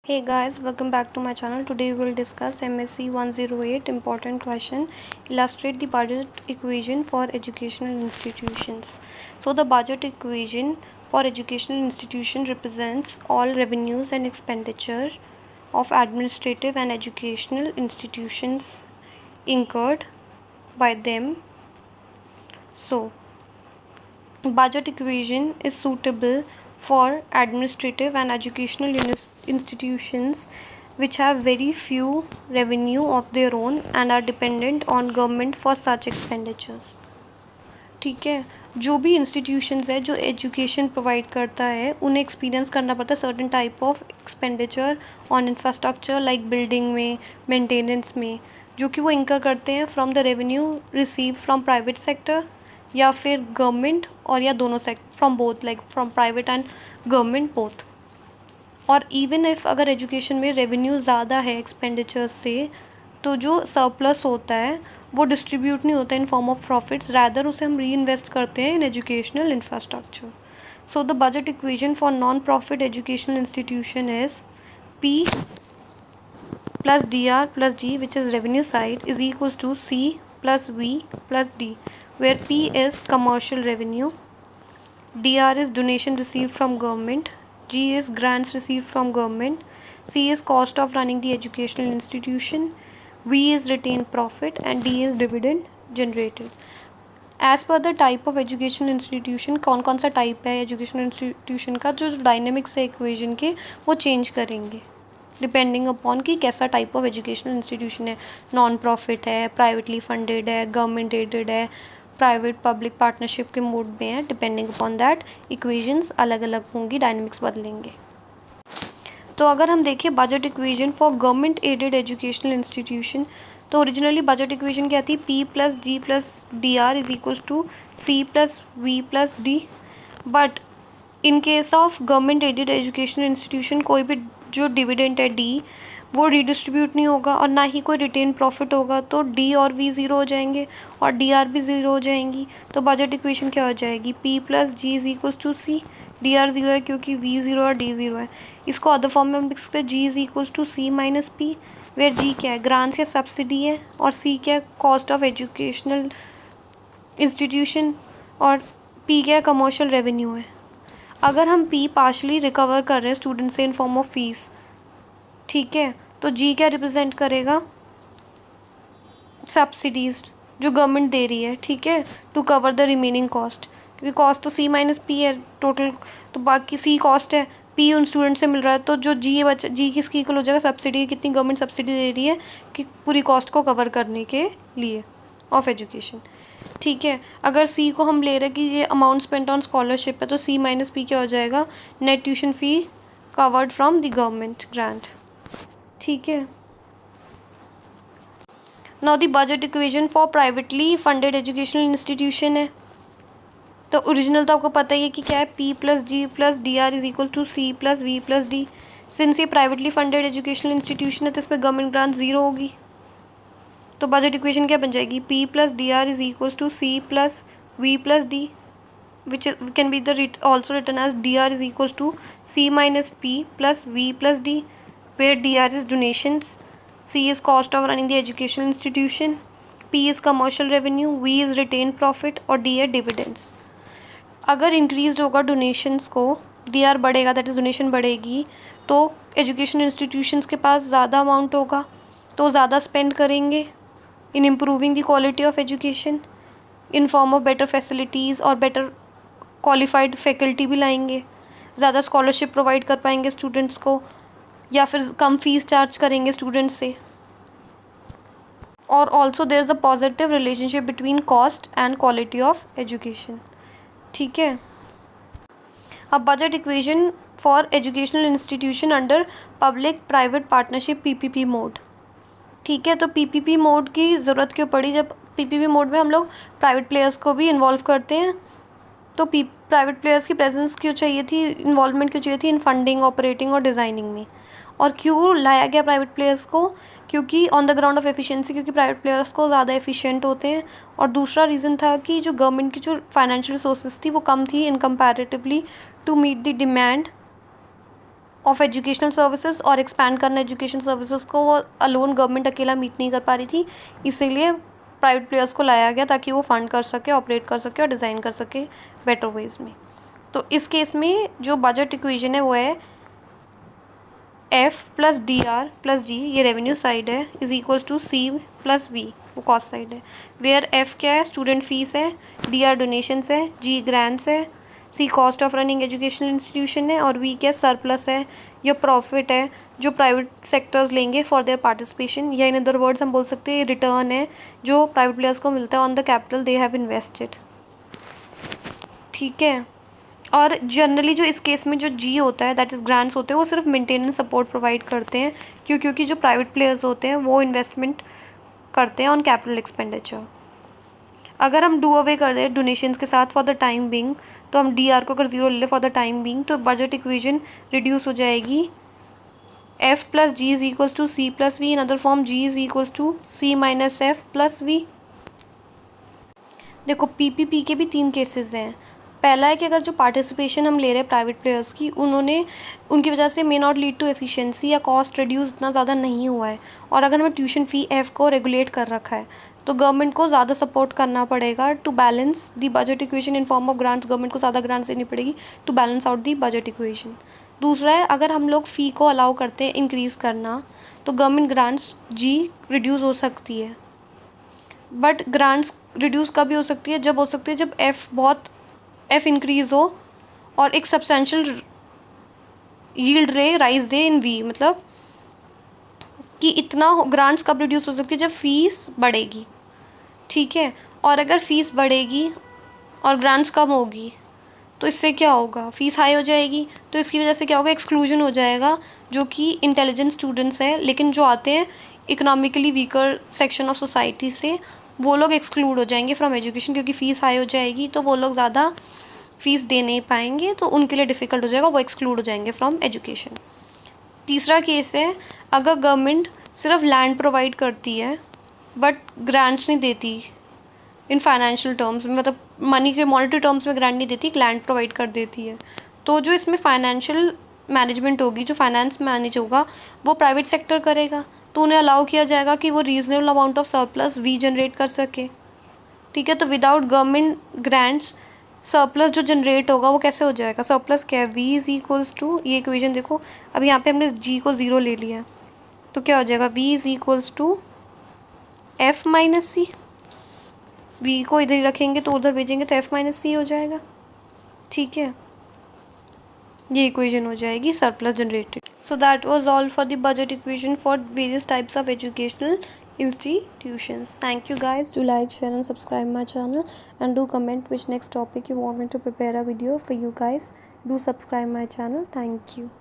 Hey guys, welcome back to my channel. Today we will discuss MSc 108 important question. Illustrate the budget equation for educational institutions. So the budget equation for educational institution represents all revenues and expenditure of administrative and educational institutions incurred by them. So budget equation is suitable for administrative and educational institutions which have very few revenue of their own and are dependent on government for such expenditures. ठीक है, जो भी institutions है जो education provide करता है उन्हें experience करना पड़ता है certain type of expenditure on infrastructure like building में, मेंटेनेंस में, जो कि वो इंकर करते हैं from the revenue receive from private sector या फिर गवर्नमेंट और या दोनों sector from both like from private and government both. और इवन इफ़ अगर एजुकेशन में रेवेन्यू ज़्यादा है एक्सपेंडिचर से तो जो सरप्लस होता है वो डिस्ट्रीब्यूट नहीं होता इन फॉर्म ऑफ प्रॉफिट्स, रैदर उसे हम री इन्वेस्ट करते हैं in educational infrastructure. So the budget equation for non profit educational institution is P plus DR plus G, which is revenue side, is equals to C plus V plus D, where P is commercial revenue, DR is donation received from government, G is grants received from government, C is cost of running the educational institution, V is retained profit, and D is dividend generated. As per the type of education institution कौन कौन सा type है education institution का, जो dynamics है equation के वो change करेंगे डिपेंडिंग अपॉन कि कैसा टाइप ऑफ एजुकेशनल इंस्टीट्यूशन है. नॉन प्रॉफिट है, प्राइवेटली फंडेड है, गवर्नमेंट एडेड है, प्राइवेट पब्लिक पार्टनरशिप के मोड में है. डिपेंडिंग अपॉन दैट इक्वेशंस अलग अलग होंगी, डायनेमिक्स बदलेंगे. तो अगर हम देखें budget equation for government aided educational institution, तो ओरिजिनली बजट इक्वेशन क्या थी? P plus G plus D R is equals to C plus V plus D. But in case of government aided educational institution कोई भी जो dividend है D वो redistribute नहीं होगा और ना ही कोई रिटेन प्रॉफिट होगा, तो D और V ज़ीरो हो जाएंगे और DR भी ज़ीरो हो जाएंगी. तो बजट इक्वेशन क्या हो जाएगी? P plus G is equals to C. DR zero है क्योंकि V ज़ीरो और D ज़ीरो है. इसको अदर फॉर्म में हम लिख सकते हैं G is equals to C minus P, where G क्या है? ग्रांट्स या सब्सिडी है, और C क्या है? कॉस्ट ऑफ एजुकेशनल इंस्टीट्यूशन, और P क्या है? कमर्शियल रेवेन्यू है. अगर हम P पार्शली रिकवर कर रहे हैं स्टूडेंट से इन फॉर्म ऑफ फीस, ठीक है, तो G क्या रिप्रेजेंट करेगा? सब्सिडीज जो गवर्नमेंट दे रही है, ठीक है, to cover the remaining cost, क्योंकि कॉस्ट तो C माइनस P है टोटल, तो बाकी C कॉस्ट है, P उन स्टूडेंट से मिल रहा है, तो जो G बचा, G किसकी इक्वल हो जाएगा? सब्सिडी. कितनी गवर्नमेंट सब्सिडी दे रही है कि पूरी कॉस्ट को कवर करने के लिए ऑफ एजुकेशन, ठीक है. अगर C को हम ले रहे हैं कि ये अमाउंट स्पेंट ऑन स्कॉलरशिप है, तो C माइनस P क्या हो जाएगा? Net tuition fee covered from the government grant, ठीक है. Now the budget equation for privately funded educational institution है, तो ओरिजिनल तो आपको पता ही है कि क्या है? P plus G plus D R is equal to C plus V plus D. Since ये प्राइवेटली फंडेड एजुकेशनल इंस्टीट्यूशन है तो इस पर गवर्नमेंट ग्रांट ज़ीरो होगी, तो बजट इक्वेशन क्या बन जाएगी? P plus D R is equal to C plus V plus D, which can be also written as DR is equals to C minus P plus V plus D, where DR is donations, C is cost of running the educational institution, P is commercial revenue, V is retained profit और D है dividends. अगर increase होगा donations को, DR बढ़ेगा, that is donation बढ़ेगी, तो education institutions के पास ज़्यादा अमाउंट होगा तो ज़्यादा स्पेंड करेंगे in improving the quality of education in form of better facilities और बेटर क्वालिफाइड फैकल्टी भी लाएंगे, ज़्यादा स्कॉलरशिप प्रोवाइड कर पाएंगे स्टूडेंट्स को, या फिर कम फीस चार्ज करेंगे स्टूडेंट्स से. और also there is a positive relationship between cost and quality of education, ठीक है. अब budget equation for educational institution under public private partnership PPP mode, ठीक है. तो PPP मोड की ज़रूरत क्यों पड़ी? जब PPP मोड में हम लोग प्राइवेट प्लेयर्स को भी इन्वॉल्व करते हैं, तो प्राइवेट प्लेयर्स की प्रेजेंस क्यों चाहिए थी, इन्वॉल्वमेंट क्यों चाहिए थी इन फंडिंग, ऑपरेटिंग और डिज़ाइनिंग में. और क्यों लाया गया प्राइवेट प्लेयर्स को? क्योंकि on the ground of efficiency, क्योंकि प्राइवेट प्लेयर्स को ज़्यादा एफिशिएंट होते हैं. और दूसरा रीज़न था कि जो गवर्नमेंट की जो फाइनेंशियल रिसोर्सेज थी वो कम थी in comparatively to meet the demand of educational services और एक्सपैंड करना एजुकेशन सर्विसेज को, वो अलोन गवर्नमेंट अकेला मीट नहीं कर पा रही थी, इसीलिए प्राइवेट प्लेयर्स को लाया गया ताकि वो फंड कर सके, ऑपरेट कर सके और डिज़ाइन कर सके बेटर वेज में। तो इस केस में जो बजट इक्वेशन है वो है F plus D R plus G, ये रेवेन्यू साइड है, is equals to C plus V, वो कॉस्ट साइड है। वेयर एफ क्या है, स्टूडेंट फीस है, डी आर डोनेशंस है, जी ग्रांट्स है, C cost of running educational institution है, और वी क्या सरप्लस है, या प्रॉफिट है जो प्राइवेट सेक्टर्स लेंगे फॉर देयर पार्टिसिपेशन, या इन अदर वर्ड्स हम बोल सकते हैं रिटर्न है जो प्राइवेट प्लेयर्स को मिलता है on the capital they have invested. ठीक है। और जनरली जो इस केस में जो जी होता है दैट इज़ ग्रांट्स होते हैं, वो सिर्फ मेंटेनेंस सपोर्ट प्रोवाइड करते हैं, क्योंकि जो प्राइवेट प्लेयर्स होते हैं वो इन्वेस्टमेंट करते हैं ऑन कैपिटल एक्सपेंडिचर। अगर हम डू अवे कर दें डोनेशंस के साथ फॉर द टाइम बिंग, तो हम डी आर को अगर ज़ीरो ले लें फॉर द टाइम बिंग, तो बजट इक्वेशन रिड्यूस हो जाएगी F plus G is equals to C plus V, in other form G is equals to C minus F plus V. देखो PPP के भी 3 केसेस हैं। पहला है कि अगर जो पार्टिसिपेशन हम ले रहे हैं प्राइवेट प्लेयर्स की, उनकी वजह से may not lead to efficiency या कॉस्ट रिड्यूस इतना ज़्यादा नहीं हुआ है, और अगर हमें ट्यूशन फ़ी एफ को रेगुलेट कर रखा है, तो गवर्नमेंट को ज़्यादा सपोर्ट करना पड़ेगा to balance the budget equation in form of grants. Government को ज़्यादा ग्रांट्स देनी पड़ेगी to balance out the budget equation. दूसरा है, अगर हम लोग फ़ी को अलाउ करते हैं इंक्रीज़ करना, तो गवर्नमेंट ग्रांट्स जी रिड्यूस हो सकती है, बट ग्रांट्स रिड्यूस कभी हो सकती है, जब हो सकती है जब एफ इंक्रीज़ हो और एक सब्सटेंशियल यील्ड रे राइज दे इन वी, मतलब कि इतना ग्रांट्स कब रिड्यूस हो सकती है, जब फीस बढ़ेगी। ठीक है। और अगर फीस बढ़ेगी और ग्रांट्स कम होगी, तो इससे क्या होगा, फ़ीस हाई हो जाएगी, तो इसकी वजह से क्या होगा, एक्सक्लूजन हो जाएगा, जो कि इंटेलिजेंट स्टूडेंट्स हैं लेकिन जो आते हैं economically weaker section of society से, वो लोग एक्सक्लूड हो जाएंगे फ्रॉम एजुकेशन, क्योंकि फ़ीस हाई हो जाएगी तो वो लोग ज़्यादा फ़ीस दे नहीं पाएंगे, तो उनके लिए डिफ़िकल्ट हो जाएगा, वो एक्सक्लूड हो जाएंगे फ्रॉम एजुकेशन। तीसरा केस है, अगर गवर्नमेंट सिर्फ लैंड प्रोवाइड करती है बट ग्रांट्स नहीं देती इन फाइनेंशियल टर्म्स में, मतलब मनी के मॉनेटरी टर्म्स में ग्रांट नहीं देती, लैंड प्रोवाइड कर देती है, तो जो इसमें फाइनेंशियल मैनेजमेंट होगी, जो फाइनेंस मैनेज होगा, वो प्राइवेट सेक्टर करेगा, तो उन्हें अलाउ किया जाएगा कि वो reasonable amount of surplus V generate कर सके। ठीक है। तो विदाउट गवर्नमेंट ग्रांट्स सरप्लस जो जनरेट होगा वो कैसे हो जाएगा, सरप्लस क्या है, वी इज इक्वल्स टू, ये इक्वेशन देखो, अब यहाँ पे हमने जी को ज़ीरो ले लिया, तो क्या हो जाएगा, V is equals to F minus C, V को इधर ही रखेंगे तो उधर भेजेंगे तो एफ माइनस सी हो जाएगा। ठीक है, ये इक्वेशन हो जाएगी surplus generated. So that was all for the budget equation for various types of educational institutions. Thank you guys. Do like, share and subscribe my channel, and do comment which next topic you want me to prepare a video for you guys. Do subscribe my channel. Thank you.